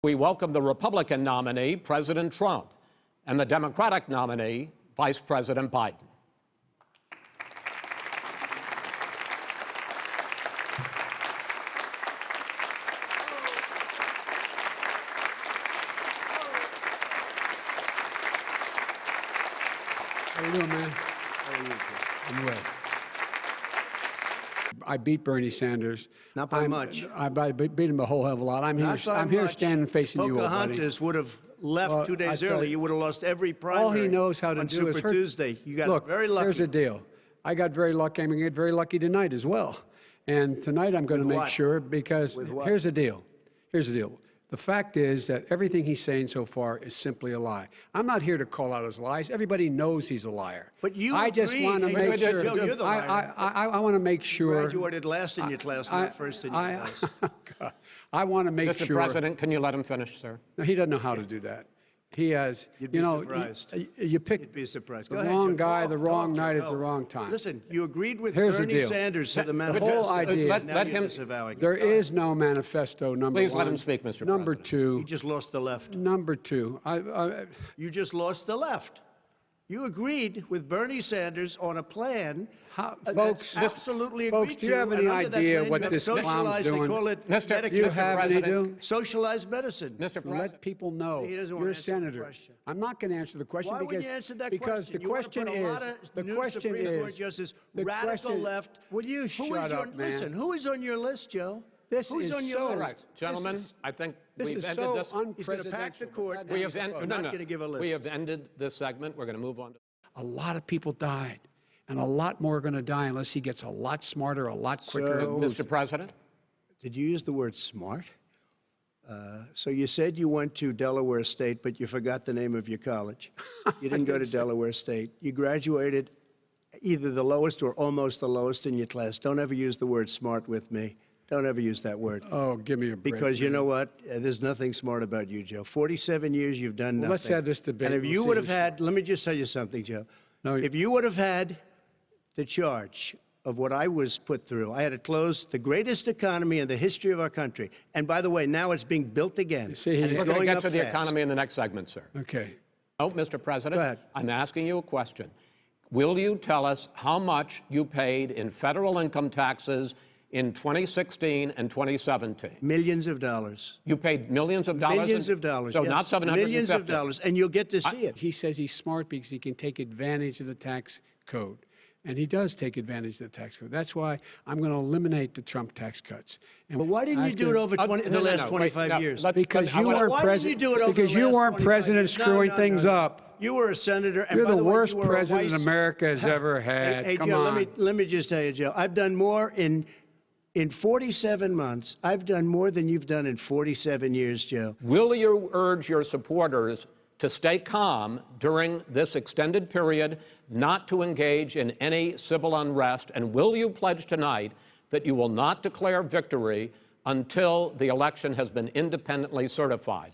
We welcome the Republican nominee, President Trump, and the Democratic nominee, Vice President Biden. How you doing, man? How are you, Joe? I'm well. I beat Bernie Sanders. Not by much. I beat him a whole hell of a lot. I'm here standing facing you, old buddy. Pocahontas would have left 2 days early. You would have lost every primary. All he knows how to on do Super is hurt. Tuesday. You got very lucky. Here's the deal. I got very lucky. I'm going to get very lucky tonight as well. And tonight I'm going to make sure, because here's the deal. Here's the deal. The fact is that everything he's saying so far is simply a lie. I'm not here to call out his lies. Everybody knows he's a liar. But you I just want to make sure. Joe, you're the liar. I want to make sure. You graduated last in your class, not first in your class. I want to make sure. Mr. President, can you let him finish, sir? No, he doesn't know how to do that. He has, You'd be surprised. You pick You'd be surprised. the wrong guy, the wrong night at the wrong time. Listen, you agreed with Here's the Bernie deal. Sanders to the The manifesto. whole idea. Let him. There is no manifesto, number Please one. let him speak, Mr. Number President. two. You just lost the left. Number two. You just lost the left. You agreed with Bernie Sanders on a plan Folks, that's absolutely agreed folks, do you have any and under that idea plan, what you have this clown's socialized, doing? They call it Mr. Do you Mr. have any President. socialized medicine. Mr. President. Let people know He doesn't want you're a to answer the senator. question. I'm not going to answer the question Why because wouldn't you answer that because question? the question new Supreme Court justice, radical left. Will you shut up, man? Listen, who is on your list, Joe? This Who's is on your so list? right. Gentlemen, I think This we've is ended so this. He's going to pack the unprecedented. court. We have not going to give a list. We have ended this segment. We're going to move on. A lot of people died, and a lot more are going to die unless he gets a lot smarter, a lot quicker. Mr. President? Did you use the word smart? So you said you went to Delaware State, but you forgot the name of your college. You didn't go to Delaware State. You graduated either the lowest or almost the lowest in your class. Don't ever use the word smart with me. Don't ever use that word. Oh, give me a break. Because you know what? There's nothing smart about you, Joe. 47 years you've done nothing. Let's have this debate. And if you would have had, let me just tell you something, Joe. No, if you would have had the charge of what I was put through, I had to close the greatest economy in the history of our country. And by the way, now it's being built again. See, and it's We're going to going get up to the fast. economy in the next segment, sir. Okay. Oh, Mr. President, Go ahead. I'm asking you a question. Will you tell us how much you paid in federal income taxes in 2016 and 2017? Millions of dollars. You paid millions of dollars? Millions of dollars, So yes. not 750? Millions of dollars, and you'll get to see it. He says he's smart because he can take advantage of the tax code. And he does take advantage of the tax code. That's why I'm going to eliminate the Trump tax cuts. And But why didn't you do it over the last 25 years? Because you weren't Why didn't you president. do it over Because the you last weren't 25 president years? screwing things up. You were a senator. And You're by the way, worst you were a president vice- America has ever had. Hey, Come Joe, on. let me just tell you, Joe. I've done more in 47 months. I've done more than you've done in 47 years, Joe. Will you urge your supporters to stay calm during this extended period, not to engage in any civil unrest? And will you pledge tonight that you will not declare victory until the election has been independently certified?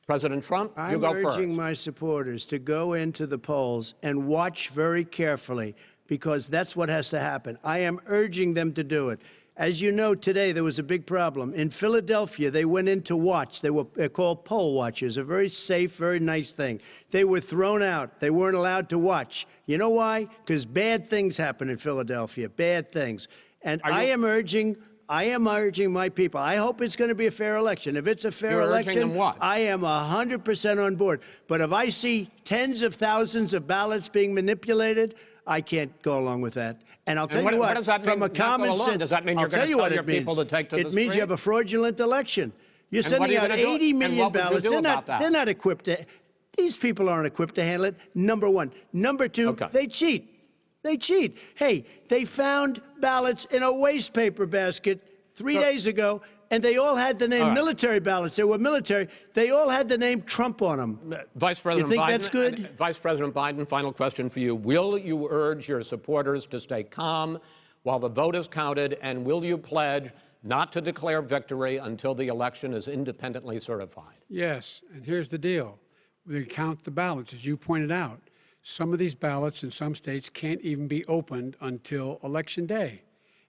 President Trump, you go first. I'm urging my supporters to go into the polls and watch very carefully, because that's what has to happen. I am urging them to do it. As you know, today there was a big problem. In Philadelphia, they went in to watch. They're called poll watchers, a very safe, very nice thing. They were thrown out. They weren't allowed to watch. You know why? Because bad things happen in Philadelphia, bad things. And I am urging my people. I hope it's going to be a fair election. If it's a fair election, urging them what? I am 100% on board. But if I see tens of thousands of ballots being manipulated, I can't go along with that. And I'll tell you what, does that from mean, a common sense, does that mean you're I'll tell going to you tell what your it means. people to take to the It means you have a fraudulent election. You're And what are sending you out gonna do? 80 And million what would you ballots. do about that? They're not equipped to. These people aren't equipped to handle it. Number one. Number two, they cheat. They cheat. Hey, they found ballots in a waste paper basket 3 days ago, and they all had the name military ballots. They were military. They all had the name Trump on them. Vice President You think Biden, that's good? Vice President Biden, final question for you. Will you urge your supporters to stay calm while the vote is counted, and will you pledge not to declare victory until the election is independently certified? Yes, and here's the deal. We count the ballots, as you pointed out. Some of these ballots in some states can't even be opened until Election Day.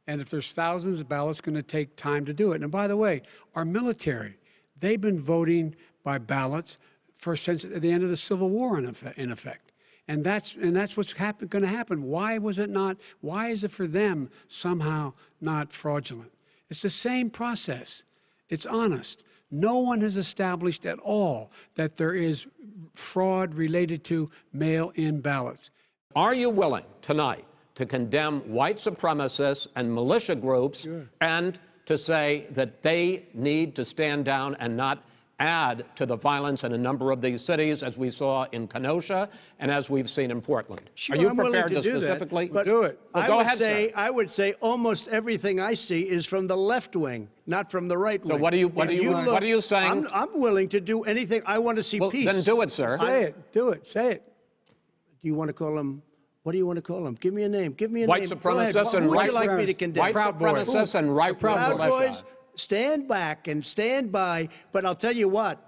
And if there's thousands of ballots, it's going to take time to do it. And by the way, our military, They've been voting by ballots since the end of the Civil War, in effect. And that's what's going to happen. Why was it not? Why is it for them somehow not fraudulent? It's the same process. It's honest. No one has established at all that there is fraud related to mail-in ballots. Are you willing tonight to condemn white supremacists and militia groups and to say that they need to stand down and not add to the violence in a number of these cities, as we saw in Kenosha and as we've seen in Portland? Sure, Are you I'm willing prepared to do specifically that, but do it? Well, go ahead, sir. I would say almost everything I see is from the left wing, not from the right wing. So what are you saying? I'm willing to do anything. I want to see peace. Then do it, sir. Say it. Do it. Say it. Do you want to call him? What do you want to call him? Give me a name. Give me a White name. supremacists and Who would white you like me to condemn? White supremacists and right Proud militia. Boys, stand back and stand by. But I'll tell you what.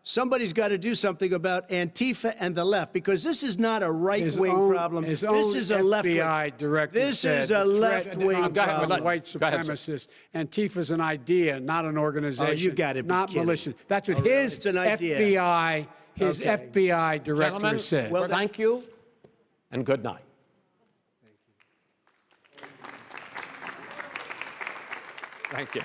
Somebody's got to do something about Antifa and the left, because this is not a right-wing problem. This is a left-wing. FBI director This said is a left-wing problem. White supremacists. Antifa's an idea, not an organization. Oh, you got to be not kidding. militia. That's what Oh, really? his It's an idea. FBI director Gentlemen, said. well, thank you and good night. Thank you.